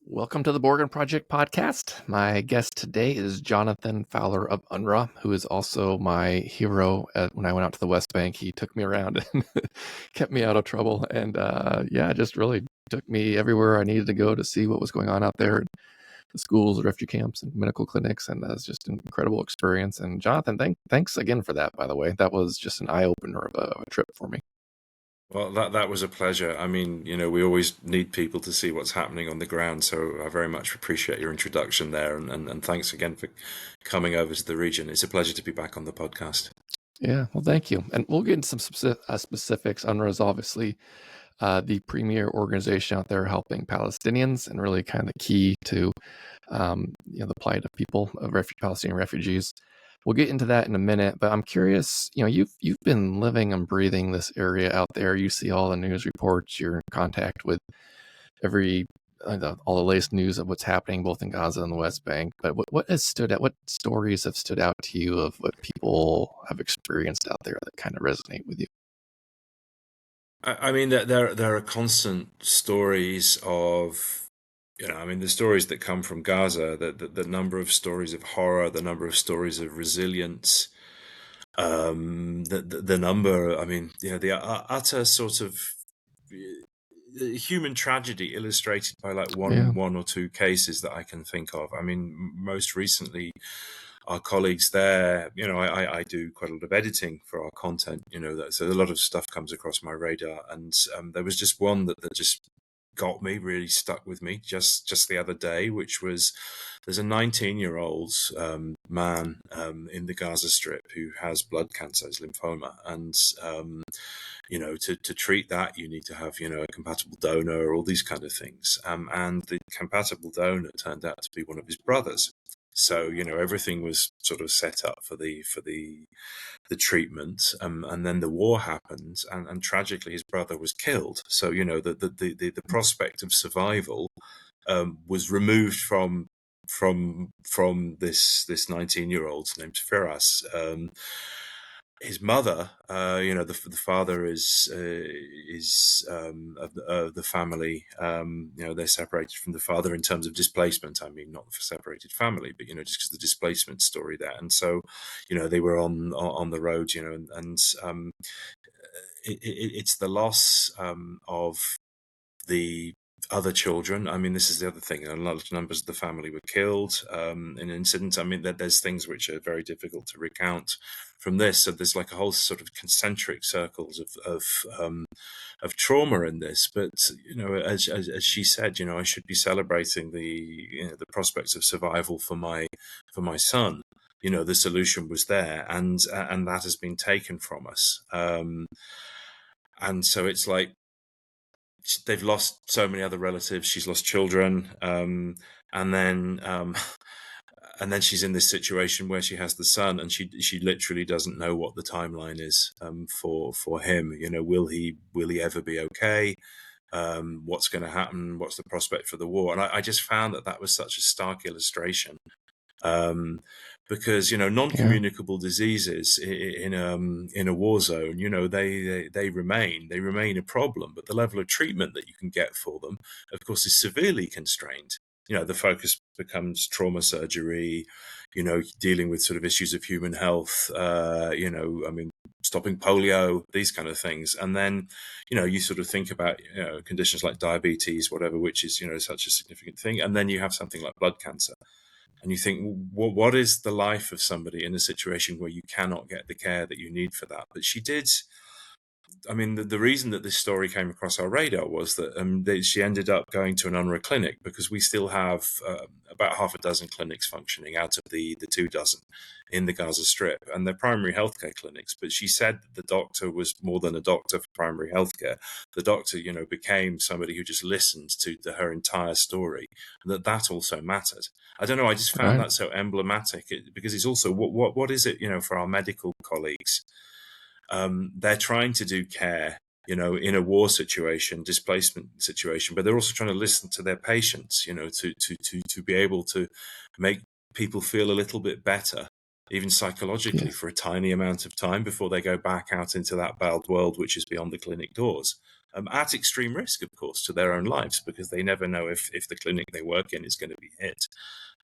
Welcome to the Borgen Project Podcast. My guest today is Jonathan Fowler of UNRWA, who is also my hero when I went out to the West Bank. He took me around and kept me out of trouble, and just really took me everywhere I needed to go to see what was going on out there, the schools, refugee camps, and medical clinics, and that's just an incredible experience. And Jonathan, thanks again for that, by the way. That was just an eye-opener of a trip for me. Well, that was a pleasure. I mean, we always need people to see what's happening on the ground. So I very much appreciate your introduction there. And thanks again for coming over to the region. It's a pleasure to be back on the podcast. Yeah, well, thank you. And we'll get into some specifics. UNRWA is obviously the premier organization out there helping Palestinians and really kind of the key to the plight of people, of Palestinian refugees. We'll get into that in a minute, but I'm curious, you've been living and breathing this area out there. You see all the news reports, you're in contact with all the latest news of what's happening both in Gaza and the West Bank. But what stories have stood out to you of what people have experienced out there that kind of resonate with you? I mean, there are constant stories of, the stories that come from Gaza, the number of stories of horror, the number of stories of resilience, the number, the utter sort of human tragedy illustrated by like one or two cases that I can think of. I mean, most recently, our colleagues there, I do quite a lot of editing for our content, so a lot of stuff comes across my radar. And there was just one that just got me, really stuck with me just the other day, which was there's a 19-year-old man in the Gaza Strip who has blood cancer, lymphoma, and to treat that you need to have a compatible donor, all these kind of things, and the compatible donor turned out to be one of his brothers. So everything was sort of set up for the treatment, and then the war happened, and tragically his brother was killed. So the prospect of survival was removed from this 19-year-old named Firas. His mother, the father is of the family. They're separated from the father in terms of displacement. I mean, not for separated family, but just because the displacement story there. And so, they were on the road. It's the loss of the other children. I mean, this is the other thing. Large numbers of the family were killed in an incident. I mean, there's things which are very difficult to recount from this. So there's like a whole sort of concentric circles of trauma in this. But as she said, I should be celebrating the prospects of survival for my son. The solution was there, and that has been taken from us. And so it's like, they've lost so many other relatives. She's lost children, and then she's in this situation where she has the son, and she literally doesn't know what the timeline is for him. Will he ever be okay? What's going to happen? What's the prospect for the war? And I just found that was such a stark illustration. Because non-communicable diseases in a war zone, they remain a problem, but the level of treatment that you can get for them, of course, is severely constrained. The focus becomes trauma surgery, dealing with sort of issues of human health, stopping polio, these kind of things. And then, you sort of think about, conditions like diabetes, whatever, which is, such a significant thing. And then you have something like blood cancer. And you think, well, what is the life of somebody in a situation where you cannot get the care that you need for that? But she did. I mean, the reason that this story came across our radar was that she ended up going to an UNRWA clinic, because we still have about half a dozen clinics functioning out of the 2 dozen in the Gaza Strip, and they're primary healthcare clinics. But she said that the doctor was more than a doctor for primary healthcare. The doctor, became somebody who just listened to her entire story, and that also mattered. I don't know. I just found that so emblematic, because it's also what is it, for our medical colleagues. They're trying to do care, in a war situation, displacement situation, but they're also trying to listen to their patients, to be able to make people feel a little bit better, even psychologically, for a tiny amount of time before they go back out into that bad world, which is beyond the clinic doors. at extreme risk, of course, to their own lives, because they never know if the clinic they work in is going to be hit.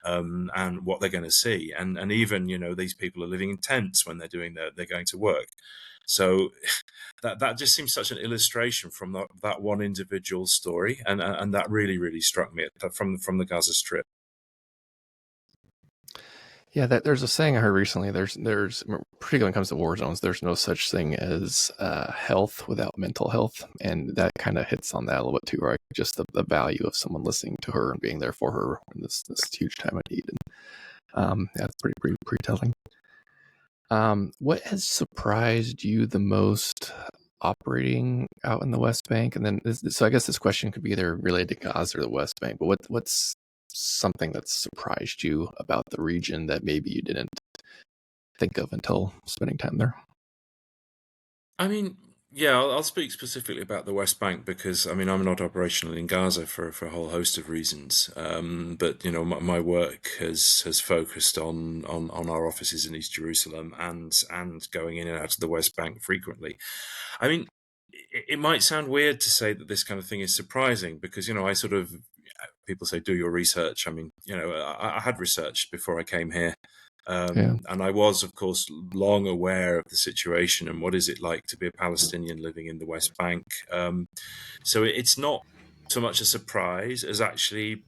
And what they're going to see, and even these people are living in tents when they're going to work. So that just seems such an illustration from that one individual story, and that really struck me from the Gaza Strip. Yeah, there's a saying I heard recently. There's particularly when it comes to war zones, there's no such thing as health without mental health, and that kind of hits on that a little bit too, right? Just the value of someone listening to her and being there for her in this huge time of need, and that's pretty telling. What has surprised you the most operating out in the West Bank? And then, so I guess this question could be either related to Gaza or the West Bank, but what's something that surprised you about the region that maybe you didn't think of until spending time there? I mean, yeah, I'll speak specifically about the West Bank because I'm not operational in Gaza for a whole host of reasons. But my work has focused on our offices in East Jerusalem and going in and out of the West Bank frequently. I mean, it might sound weird to say that this kind of thing is surprising because I sort of, people say do your research. I mean, I had researched before I came here. And I was, of course, long aware of the situation and what is it like to be a Palestinian living in the West Bank. So it's not so much a surprise as actually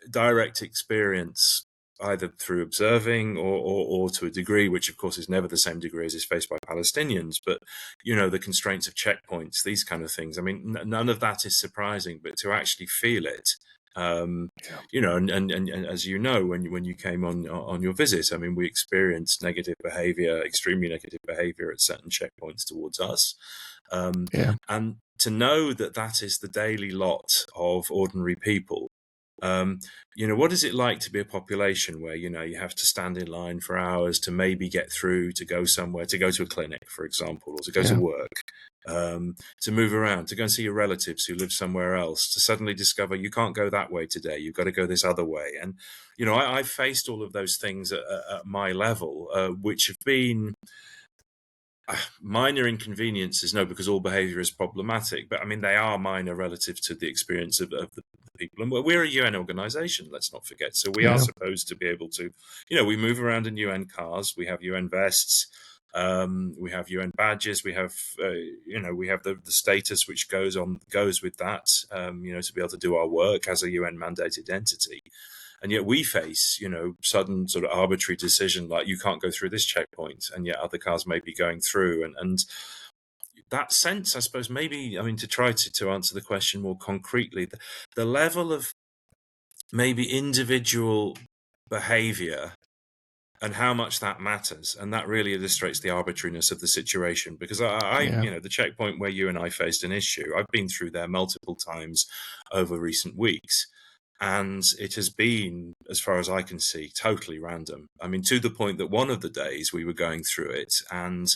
direct experience, either through observing or to a degree, which of course is never the same degree as is faced by Palestinians, but the constraints of checkpoints, these kind of things. I mean, none of that is surprising, but to actually feel it, and as when you came on your visit, I mean, we experienced negative behavior, extremely negative behavior at certain checkpoints towards us, and to know that is the daily lot of ordinary people. What is it like to be a population where you have to stand in line for hours to maybe get through, to go somewhere, to go to a clinic, for example, or to go to work, to move around, to go and see your relatives who live somewhere else, to suddenly discover you can't go that way today, you've got to go this other way. And I've faced all of those things at my level, which have been minor inconveniences, no, because all behavior is problematic, but I mean, they are minor relative to the experience of the people. And we're a UN organization, let's not forget. So we are supposed to be able to, we move around in UN cars, we have UN vests, we have UN badges, we have, we have the status which goes with that, to be able to do our work as a UN mandated entity. And yet we face, sudden sort of arbitrary decision like you can't go through this checkpoint, and yet other cars may be going through. And that sense, I suppose, maybe, to try to answer the question more concretely, the level of maybe individual behavior and how much that matters. And that really illustrates the arbitrariness of the situation. Because the checkpoint where you and I faced an issue, I've been through there multiple times over recent weeks. And it has been, as far as I can see, totally random. I mean, to the point that one of the days we were going through it and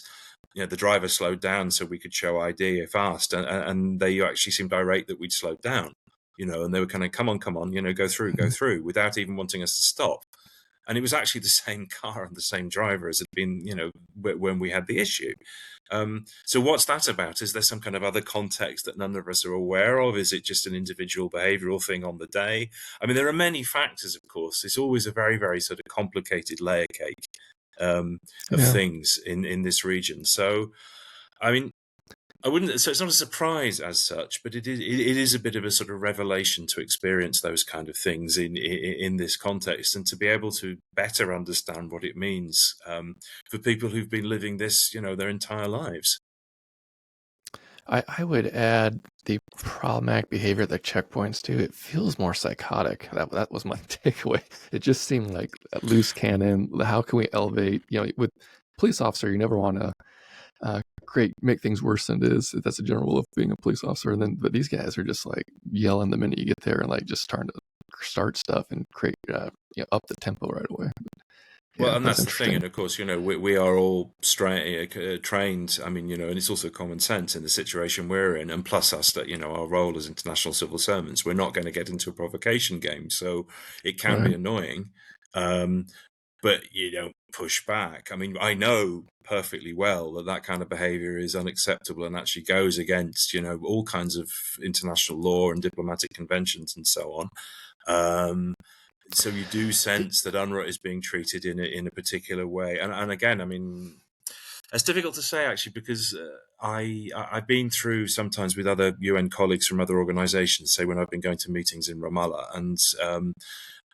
the driver slowed down so we could show ID if asked. And they actually seemed irate that we'd slowed down, and they were kind of, come on, go through, without even wanting us to stop. And it was actually the same car and the same driver as had been, when we had the issue. So what's that about? Is there some kind of other context that none of us are aware of? Is it just an individual behavioral thing on the day? I mean, there are many factors, of course. It's always a very, very sort of complicated layer cake of things in this region. So, I mean, so it's not a surprise as such, but it is a bit of a sort of revelation to experience those kind of things in this context, and to be able to better understand what it means for people who've been living this, their entire lives. I would add the problematic behavior at the checkpoints too. It feels more psychotic. That was my takeaway. It just seemed like a loose cannon. How can we elevate? With police officer, you never want to make things worse than it is. That's a general rule of being a police officer. But these guys are just like yelling the minute you get there and like just trying to start stuff and create up the tempo right away. Well, and that's the thing. And of course, we are all trained. I mean, and it's also common sense in the situation we're in. And plus us that, our role as international civil servants, we're not going to get into a provocation game. So it can be annoying. but you don't push back. I mean, I know perfectly well that kind of behavior is unacceptable and actually goes against, all kinds of international law and diplomatic conventions and so on. So you do sense that UNRWA is being treated in a particular way. And again, I mean, it's difficult to say actually, because I've been through sometimes with other UN colleagues from other organizations, say when I've been going to meetings in Ramallah, and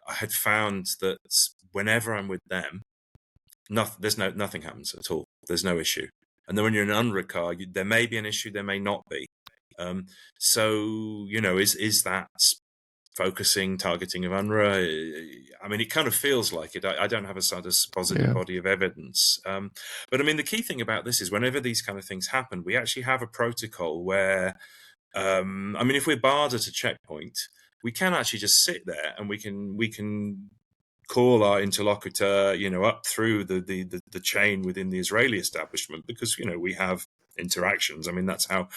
I had found that whenever I'm with them, nothing happens at all. There's no issue. And then when you're in an UNRWA car, there may be an issue, there may not be. So, is that focusing, targeting of UNRWA? I mean, it kind of feels like it. I don't have a sort of positive body of evidence. But I mean, the key thing about this is whenever these kind of things happen, we actually have a protocol where, I mean, if we're barred at a checkpoint, we can actually just sit there and we can call our interlocutor, up through the chain within the Israeli establishment, because, we have interactions. I mean, that's how,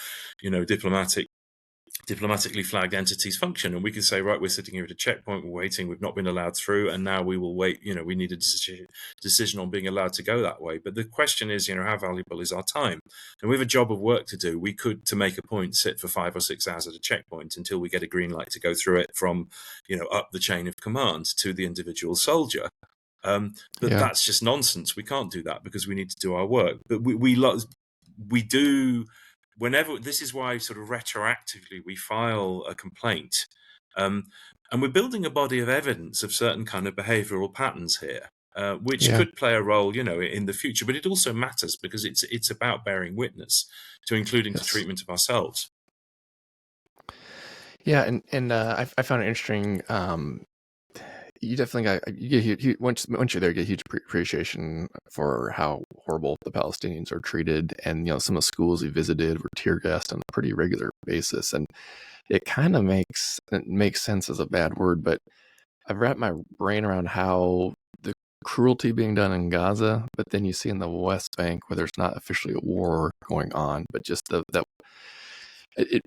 diplomatically flagged entities function, and we can say, right, we're sitting here at a checkpoint, we're waiting, we've not been allowed through, and now we will wait. We need a decision on being allowed to go that way. But the question is, how valuable is our time? And we have a job of work to do. We could, to make a point, sit for 5 or 6 hours at a checkpoint until we get a green light to go through it from, up the chain of command to the individual soldier. But that's just nonsense. We can't do that because we need to do our work. But we do. Whenever, this is why sort of retroactively we file a complaint, and we're building a body of evidence of certain kind of behavioural patterns here, which could play a role, in the future. But it also matters because it's about bearing witness to, including the treatment of ourselves. Yeah, and I found it interesting. You definitely once you're there, you get a huge appreciation for how horrible the Palestinians are treated, and some of the schools we visited were tear gassed on a pretty regular basis, and it kind of makes sense as a bad word, but I've wrapped my brain around how the cruelty being done in Gaza, but then you see in the West Bank where there's not officially a war going on, but just it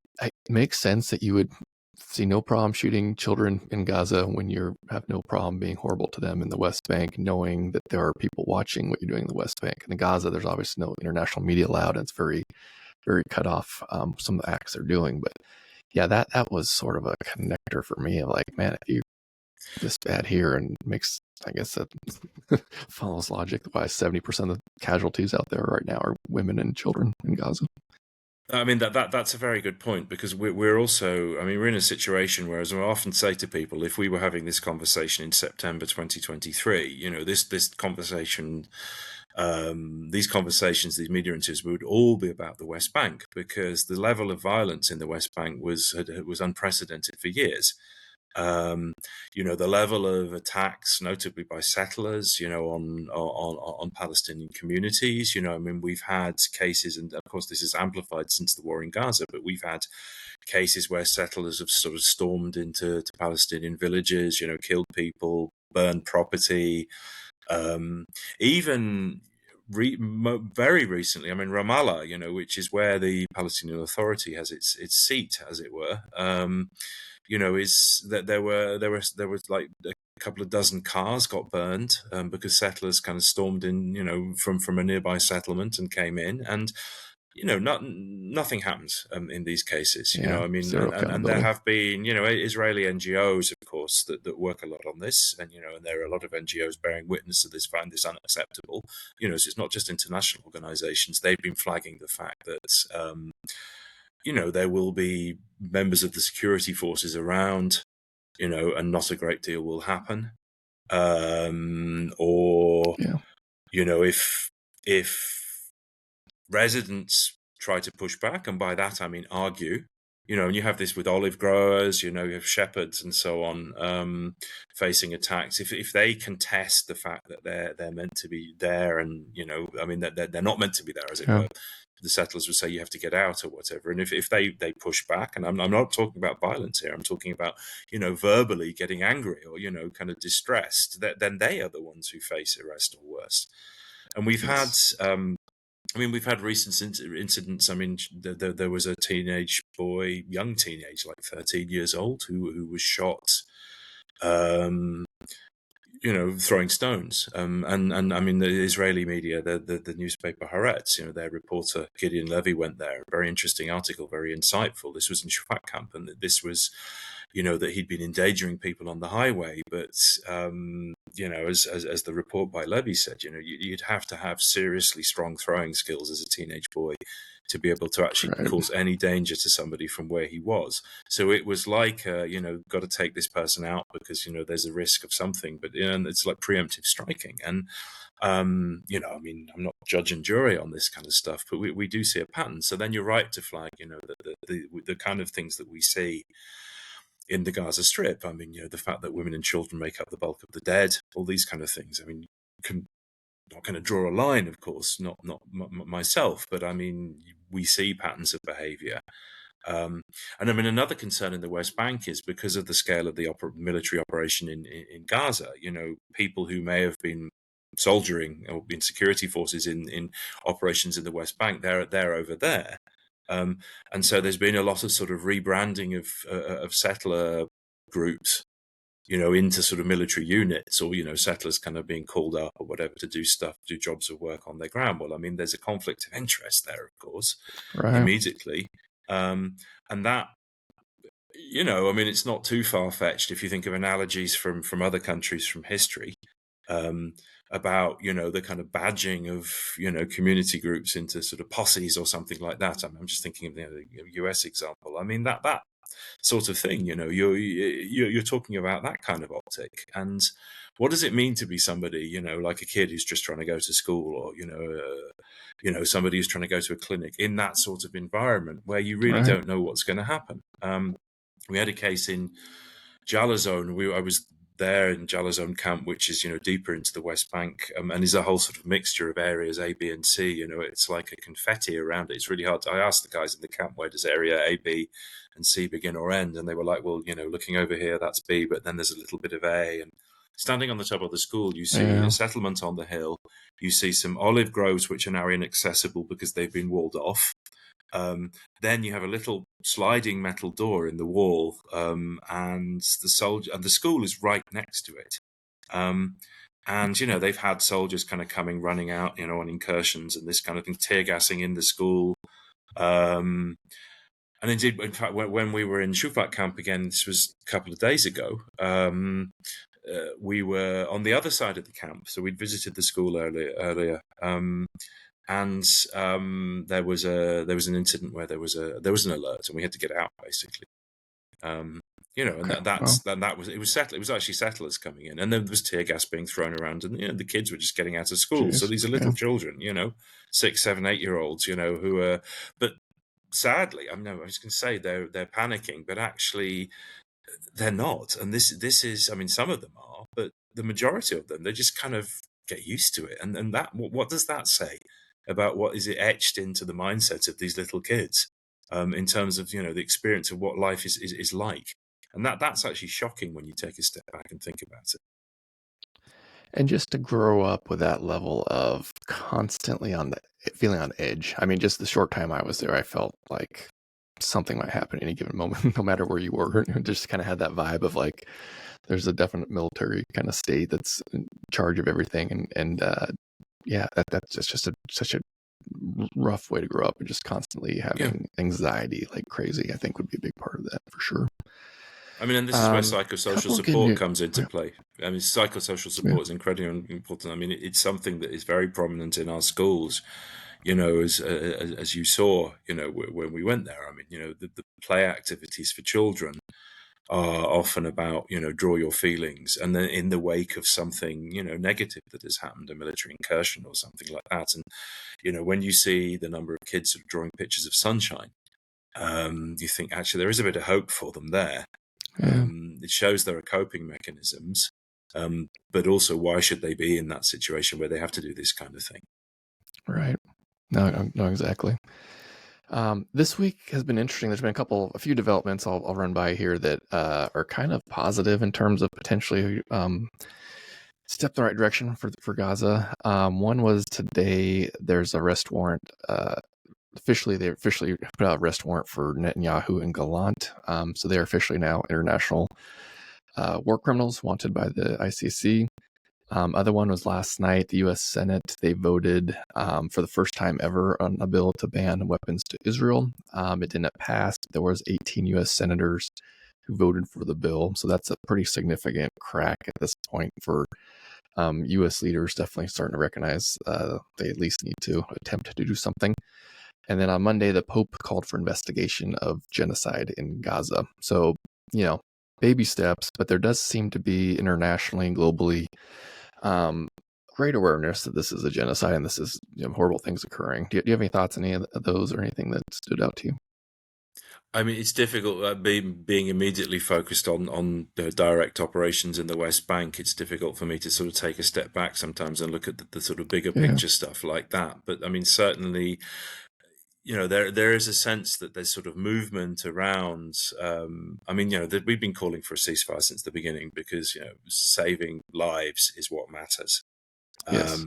makes sense that you would see no problem shooting children in Gaza when you have no problem being horrible to them in the West Bank, knowing that there are people watching what you're doing in the West Bank. And in Gaza, there's obviously no international media allowed, and it's very, very cut off, some of the acts they're doing. But yeah, that was sort of a connector for me of like, man, if you this bad here, and makes, I guess that follows logic why 70% of the casualties out there right now are women and children in Gaza. I mean, that's a very good point, because we're also, I mean, we're in a situation where, as I often say to people, if we were having this conversation in September 2023, this conversation, these conversations, these media interviews would all be about the West Bank, because the level of violence in the West Bank was unprecedented for years. The level of attacks, notably by settlers, on Palestinian communities. I mean, we've had cases, and of course this is amplified since the war in Gaza, but we've had cases where settlers have sort of stormed into Palestinian villages, killed people, burned property, even very recently, I mean, Ramallah, which is where the Palestinian Authority has its seat, as it were. Is that there was like a couple of dozen cars got burned because settlers kind of stormed in, from a nearby settlement and came in, and nothing happens in these cases. I mean, and there have been Israeli NGOs, of course, that work a lot on this, and and there are a lot of NGOs bearing witness to this, find this unacceptable. So it's not just international organisations; they've been flagging the fact that. There will be members of the security forces around, and not a great deal will happen. If residents try to push back, and by that I mean argue, and you have this with olive growers, you have shepherds and so on, facing attacks. If they contest the fact that they're meant to be there, and I mean that they're not meant to be there, as it were, the settlers would say you have to get out or whatever. And if they push back, and I'm not talking about violence here, I'm talking about verbally getting angry or kind of distressed, then they are the ones who face arrest or worse. And we've had. We've had recent incidents. I mean, there was a teenage boy, young teenage, like 13 years old, who was shot throwing stones. And I mean, the Israeli media, the newspaper Haaretz, their reporter Gideon Levy went there. A very interesting article, very insightful. This was in Shufat camp, and this was, that he'd been endangering people on the highway. But as the report by Levy said, you'd have to have seriously strong throwing skills as a teenage boy to be able to actually cause any danger to somebody from where he was. So it was like, got to take this person out because, there's a risk of something, but, it's like preemptive striking. And, I mean, I'm not judge and jury on this kind of stuff, but we do see a pattern. So then you're right to flag, the kind of things that we see in the Gaza Strip. I mean, the fact that women and children make up the bulk of the dead, all these kind of things. I mean, not going to draw a line, of course, not myself, but I mean, we see patterns of behavior. And I mean, another concern in the West Bank is because of the scale of the military operation in Gaza, people who may have been soldiering or been security forces in operations in the West Bank, they're over there. And so there's been a lot of sort of rebranding of settler groups, into sort of military units, or, settlers kind of being called up or whatever to do jobs of work on their ground. Well, I mean, there's a conflict of interest there, of course, immediately. And that, I mean, it's not too far-fetched if you think of analogies from other countries from history, about, the kind of badging of, community groups into sort of posses or something like that. I'm just thinking of the US example. I mean, that sort of thing, you're talking about that kind of optic. And what does it mean to be somebody, like a kid who's just trying to go to school, or, somebody who's trying to go to a clinic in that sort of environment where you really don't know what's going to happen? We had a case in Jalazone. I was there in Jalazone camp, which is, deeper into the West Bank, and is a whole sort of mixture of areas A, B, and C. It's like a confetti around it. It's really hard. I asked the guys in the camp, where does area A, B, and C begin or end? And they were like, well, looking over here, that's B, but then there's a little bit of A. And standing on the top of the school, you see a settlement on the hill. You see some olive groves, which are now inaccessible because they've been walled off. Then you have a little sliding metal door in the wall, and the school is right next to it. And they've had soldiers kind of running out, on incursions and this kind of thing, tear gassing in the school. And indeed, in fact, when we were in Shufat camp again, this was a couple of days ago, we were on the other side of the camp. So we'd visited the school earlier. And there was an incident where there was an alert, and we had to get out, basically. And it was actually settlers coming in, and then there was tear gas being thrown around, and the kids were just getting out of school. So these are little children, 6, 7, 8-year-olds, who are. But sadly, I was going to say they're panicking, but actually they're not. And this is, I mean, some of them are, but the majority of them, they just kind of get used to it. And that, what does that say about what is it etched into the mindset of these little kids, in terms of, the experience of what life is like? And that's actually shocking when you take a step back and think about it. And just to grow up with that level of constantly feeling on edge. I mean, just the short time I was there, I felt like something might happen at any given moment, no matter where you were. Just kind of had that vibe of like, there's a definite military kind of state that's in charge of everything. And that's just such a rough way to grow up, and just constantly having anxiety like crazy, I think would be a big part of that for sure. I mean, and this is where psychosocial support comes into play. I mean, psychosocial support is incredibly important. I mean, it's something that is very prominent in our schools, as you saw, when we went there. I mean, the play activities for children are often about, draw your feelings, and then in the wake of something, negative that has happened, a military incursion or something like that. And, when you see the number of kids sort of drawing pictures of sunshine, you think actually there is a bit of hope for them there. It shows there are coping mechanisms, but also why should they be in that situation where they have to do this kind of thing? Right. No, exactly. This week has been interesting. There's been a few developments I'll run by here that are kind of positive in terms of potentially step in the right direction for Gaza. One was today. There's a arrest warrant. They officially put out a arrest warrant for Netanyahu and Gallant. So they're officially now international war criminals wanted by the ICC. Other one was last night. The U.S. Senate, they voted for the first time ever on a bill to ban weapons to Israel. It didn't pass. There was 18 U.S. senators who voted for the bill. So that's a pretty significant crack at this point for U.S. leaders. Definitely starting to recognize they at least need to attempt to do something. And then on Monday, the Pope called for investigation of genocide in Gaza. So, baby steps, but there does seem to be internationally and globally great awareness that this is a genocide and this is horrible things occurring. Do you have any thoughts on any of those or anything that stood out to you? I mean, it's difficult being immediately focused on the direct operations in the West Bank. It's difficult for me to sort of take a step back sometimes and look at the sort of bigger Yeah. picture stuff like that. But I mean, certainly, there is a sense that there's sort of movement around. I mean, that we've been calling for a ceasefire since the beginning because saving lives is what matters. Yes.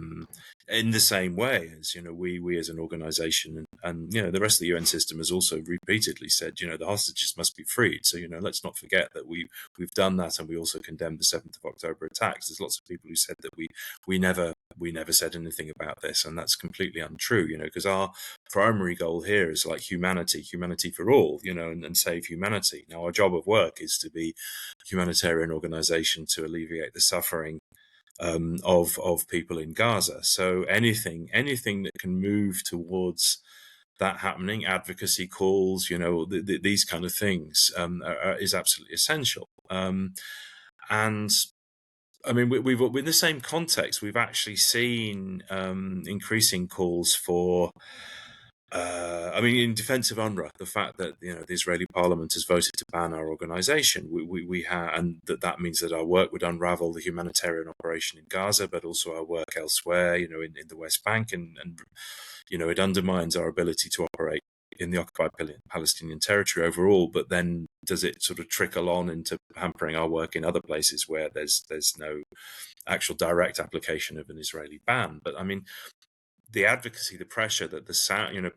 In the same way as we as an organization and the rest of the UN system has also repeatedly said the hostages must be freed. So let's not forget that we've done that, and we also condemned the 7th of October attacks. There's lots of people who said that we never said anything about this, and that's completely untrue. Because our primary goal here is like humanity for all, and save humanity. Now our job of work is to be a humanitarian organization to alleviate the suffering of people in Gaza. So anything that can move towards that happening, advocacy calls, these kind of things is absolutely essential. And I mean, we've in the same context, we've actually seen increasing calls for. I mean, in defense of UNRWA, the fact that the Israeli Parliament has voted to ban our organisation, we have, and that means that our work would unravel the humanitarian operation in Gaza, but also our work elsewhere, in the West Bank, and it undermines our ability to operate in the occupied Palestinian territory overall. But then, does it sort of trickle on into hampering our work in other places where there's no actual direct application of an Israeli ban? But I mean, the advocacy, the pressure that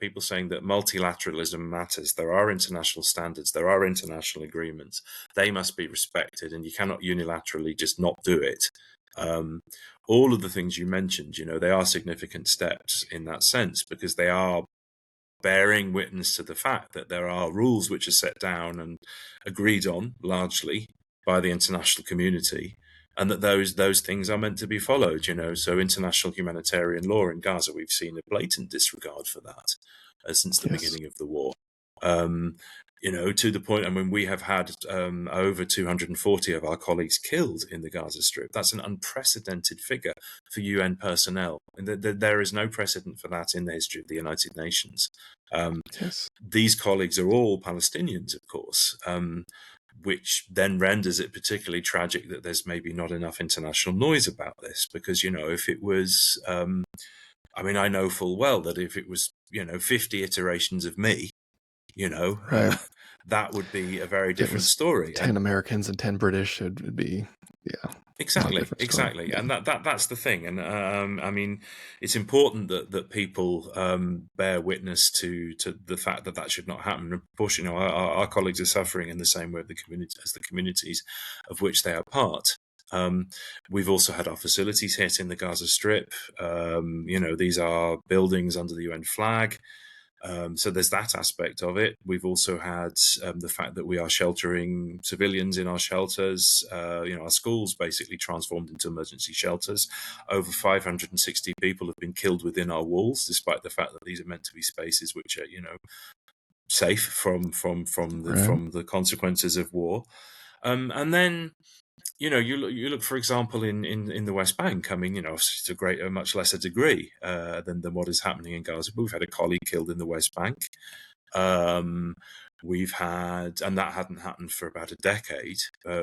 people saying that multilateralism matters. There are international standards, there are international agreements. They must be respected, and you cannot unilaterally just not do it. All of the things you mentioned, they are significant steps in that sense because they are bearing witness to the fact that there are rules which are set down and agreed on largely by the international community, and that those things are meant to be followed. So international humanitarian law in Gaza, we've seen a blatant disregard for that since the beginning of the war. To the point, I mean, we have had over 240 of our colleagues killed in the Gaza Strip. That's an unprecedented figure for UN personnel. And there is no precedent for that in the history of the United Nations. Yes. These colleagues are all Palestinians, of course, which then renders it particularly tragic that there's maybe not enough international noise about this. Because, if it was, I mean, I know full well that if it was, 50 iterations of me, Right. that would be a very different story. 10 Americans and 10 British, it would be, Exactly. Yeah. And that's the thing. And I mean, it's important that people bear witness to the fact that should not happen. Of course, our colleagues are suffering in the same way as the communities of which they are part. We've also had our facilities hit in the Gaza Strip. These are buildings under the UN flag. So there's that aspect of it. We've also had the fact that we are sheltering civilians in our shelters. Our schools basically transformed into emergency shelters. Over 560 people have been killed within our walls, despite the fact that these are meant to be spaces which are, safe from the consequences of war. And then you look, for example, in the West Bank. I mean, it's a much lesser degree than what is happening in Gaza. But we've had a colleague killed in the West Bank. We've had, and that hadn't happened for about a decade.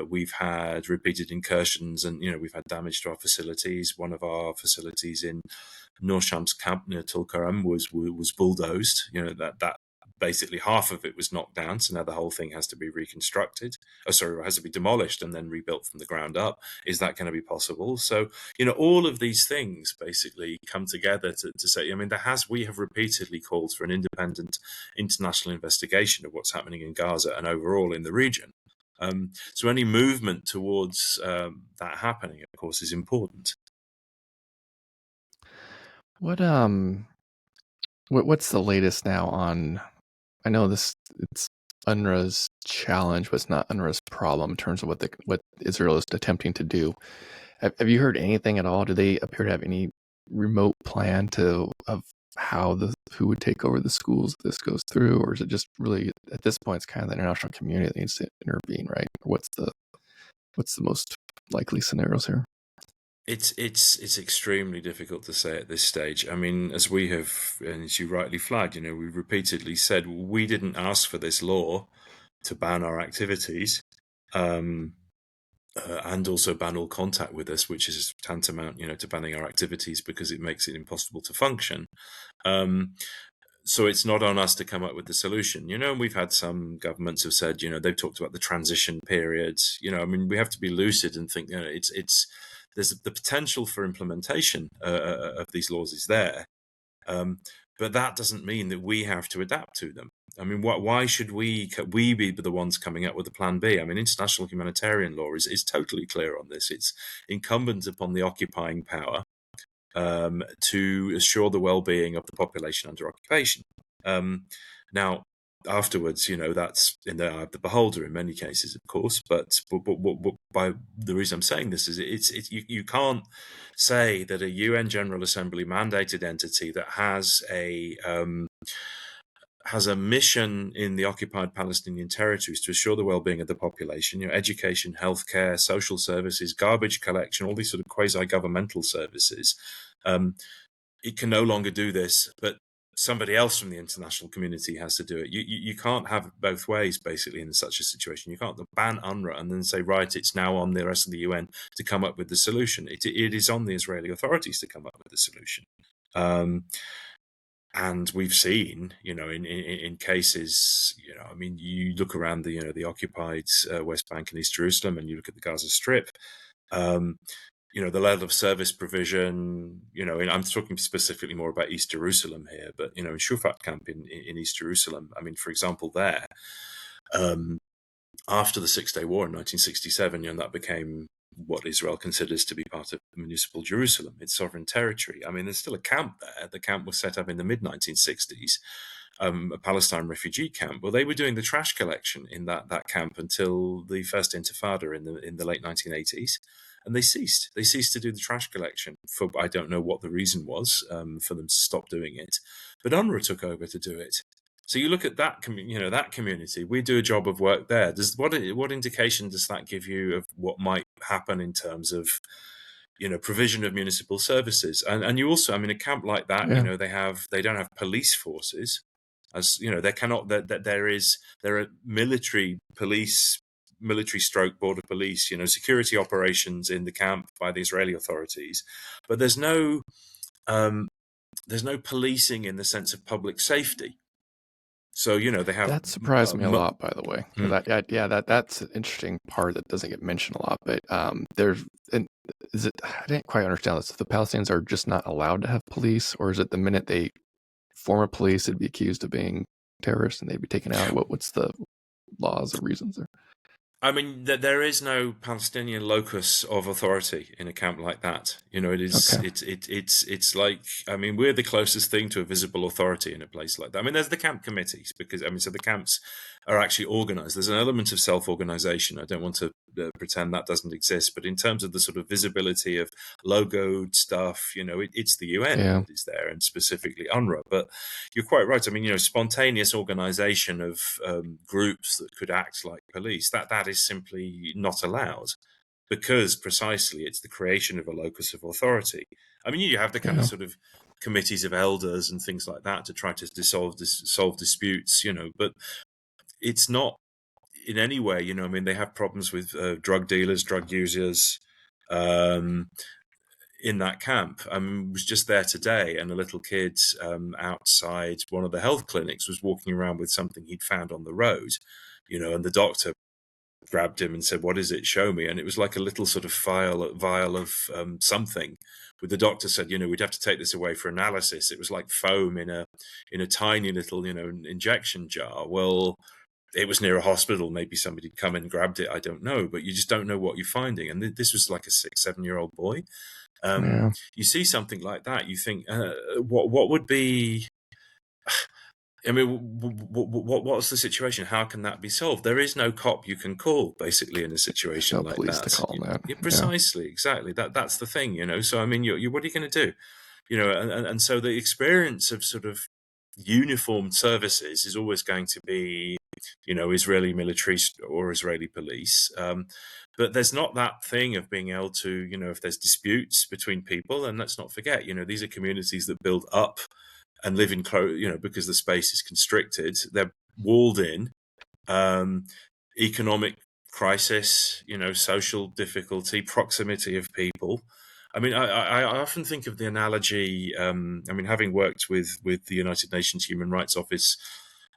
We've had repeated incursions, and we've had damage to our facilities. One of our facilities in Nur Shams camp near Tulkarem was bulldozed. That basically half of it was knocked down, so now the whole thing has to be reconstructed. Has to be demolished and then rebuilt from the ground up. Is that going to be possible? So, all of these things basically come together to say, I mean, we have repeatedly called for an independent international investigation of what's happening in Gaza and overall in the region. So any movement towards that happening, of course, is important. What's the latest now on? I know it's UNRWA's challenge, but it's not UNRWA's problem in terms of what Israel is attempting to do. Have you heard anything at all? Do they appear to have any remote plan of how who would take over the schools if this goes through, or is it just really at this point it's kind of the international community that needs to intervene, right? Or what's the most likely scenarios here? It's extremely difficult to say at this stage. I mean, as we have, and as you rightly flagged, we've repeatedly said we didn't ask for this law to ban our activities, and also ban all contact with us, which is tantamount, to banning our activities because it makes it impossible to function. So it's not on us to come up with the solution. And we've had some governments have said, they've talked about the transition periods. I mean, we have to be lucid and think, there's the potential for implementation of these laws is there. But that doesn't mean that we have to adapt to them. I mean, why should we be the ones coming up with a plan B? I mean, international humanitarian law is totally clear on this. It's incumbent upon the occupying power to assure the well-being of the population under occupation. Now, afterwards, that's in the eye of the beholder in many cases, of course. But by the reason I'm saying this is you can't say that a UN General Assembly mandated entity that has a mission in the occupied Palestinian territories to assure the well-being of the population, education, healthcare, social services, garbage collection, all these sort of quasi-governmental services. It can no longer do this, but somebody else from the international community has to do it. You can't have it both ways, basically, in such a situation. You can't ban UNRWA and then say, right, it's now on the rest of the UN to come up with the solution. It is on the Israeli authorities to come up with the solution. And we've seen, in cases, I mean, you look around the occupied West Bank and East Jerusalem, and you look at the Gaza Strip. The level of service provision, and I'm talking specifically more about East Jerusalem here, but, in Shufat camp in East Jerusalem, I mean, for example, there, after the Six-Day War in 1967, that became what Israel considers to be part of municipal Jerusalem, its sovereign territory. I mean, there's still a camp there. The camp was set up in the mid-1960s, a Palestine refugee camp. Well, they were doing the trash collection in that camp until the first Intifada in the late 1980s. And they ceased. They ceased to do the trash collection for, I don't know what the reason was for them to stop doing it. But UNRWA took over to do it. So you look at that, that community. We do a job of work there. What indication does that give you of what might happen in terms of, provision of municipal services? And you also, I mean, a camp like that, Yeah. they don't have police forces, as they cannot. There are military border police, security operations in the camp by the Israeli authorities, but there's no policing in the sense of public safety. So they have That surprised me a lot, by the way, because that's an interesting part that doesn't get mentioned a lot. But I didn't quite understand this. If the Palestinians are just not allowed to have police, or is it the minute they form a police, it'd be accused of being terrorists and they'd be taken out? What's the laws or reasons there? I mean, there is no Palestinian locus of authority in a camp like that. It is. Okay. It's like, I mean, we're the closest thing to a visible authority in a place like that. I mean, there's the camp committees because so the camps are actually organized. There's an element of self-organization. I don't want to pretend that doesn't exist, but in terms of the sort of visibility of logoed stuff, it's the UN that is there, and specifically UNRWA. But you're quite right. I mean, spontaneous organization of groups that could act like police, that is simply not allowed, because precisely it's the creation of a locus of authority. I mean, you have the kind of sort of committees of elders and things like that to try to solve disputes, but it's not in any way, I mean, they have problems with drug dealers, drug users in that camp. I was just there today, and a little kid outside one of the health clinics was walking around with something he'd found on the road, and the doctor grabbed him and said, "What is it? Show me." And it was like a little sort of vial of something. But the doctor said, we'd have to take this away for analysis. It was like foam in a tiny little, injection jar. Well, it was near a hospital. Maybe somebody come and grabbed it. I don't know, but you just don't know what you're finding. And this was like a 6-7-year-old boy. Yeah. You see something like that, you think, what would be? I mean, what's the situation? How can that be solved? There is no cop you can call, basically, in a situation No like police to that. call on that. Yeah, Yeah. precisely, exactly. That's the thing, So, I mean, what are you going to do? And so the experience of sort of uniformed services is always going to be, Israeli military or Israeli police. But there's not that thing of being able to, if there's disputes between people, and let's not forget, these are communities that build up and live in close, because the space is constricted, they're walled in. Um, Economic crisis, social difficulty, proximity of people. I mean, I often think of the analogy. I mean, having worked with the United Nations Human Rights Office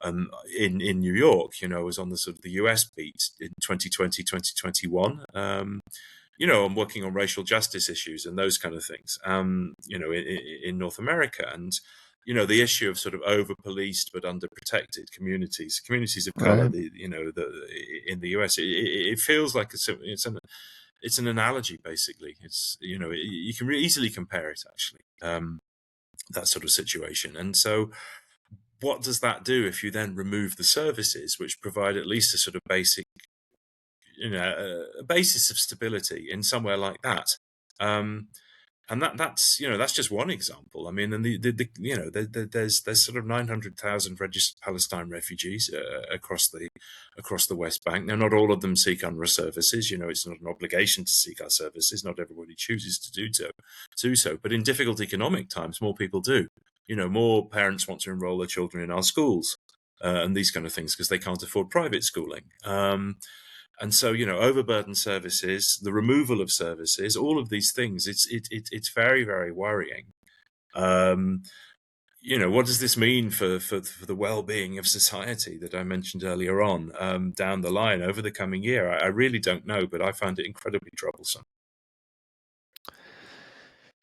in New York, I was on the sort of the US beat in 2020, 2021. I'm working on racial justice issues and those kind of things, in North America. And, the issue of sort of over-policed but under-protected communities of color, Right. in the US, it feels like it's an analogy, basically. It's, you can easily compare it, actually, that sort of situation. And so what does that do if you then remove the services which provide at least a sort of basic, a basis of stability in somewhere like that? And that's just one example. I mean, and there's sort of 900,000 registered Palestine refugees across the West Bank. Now, not all of them seek UNRWA services. It's not an obligation to seek our services. Not everybody chooses to do so. But in difficult economic times, more people do. More parents want to enroll their children in our schools and these kind of things because they can't afford private schooling. And so, overburdened services, the removal of services, all of these things, it's very, very worrying. What does this mean for the well-being of society that I mentioned earlier on, down the line over the coming year? I really don't know, but I find it incredibly troublesome.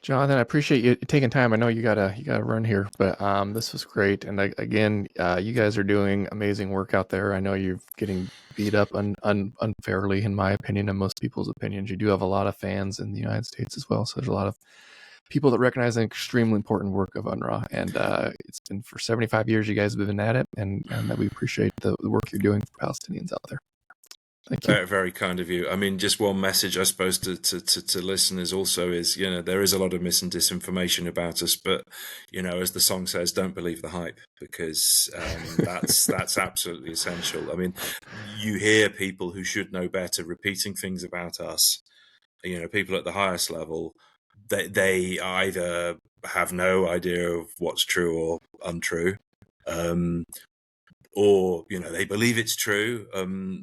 Jonathan, I appreciate you taking time. I know you gotta run here, but this was great. And again, you guys are doing amazing work out there. I know you're getting beat up unfairly, in my opinion, and most people's opinions. You do have a lot of fans in the United States as well, so there's a lot of people that recognize the extremely important work of UNRWA. And it's been for 75 years you guys have been at it, and that we appreciate the work you're doing for Palestinians out there. Thank you. Very, very kind of you. I mean, just one message, I suppose, to listeners also is, there is a lot of mis and disinformation about us, but, as the song says, don't believe the hype, because that's absolutely essential. I mean, you hear people who should know better repeating things about us, people at the highest level, they either have no idea of what's true or untrue, or they believe it's true,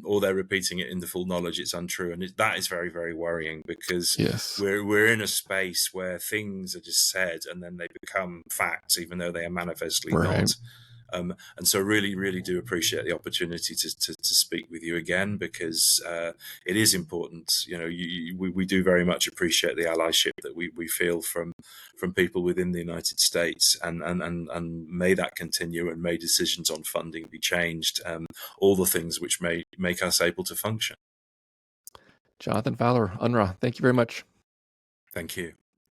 or they're repeating it in the full knowledge it's untrue, and that is very, very worrying, because Yes. we're in a space where things are just said and then they become facts, even though they are manifestly Right. not. And so really, really do appreciate the opportunity to speak with you again, because it is important. We do very much appreciate the allyship that we feel from people within the United States, and may that continue, and may decisions on funding be changed, all the things which may make us able to function. Jonathan Fowler, UNRWA, thank you very much. Thank you.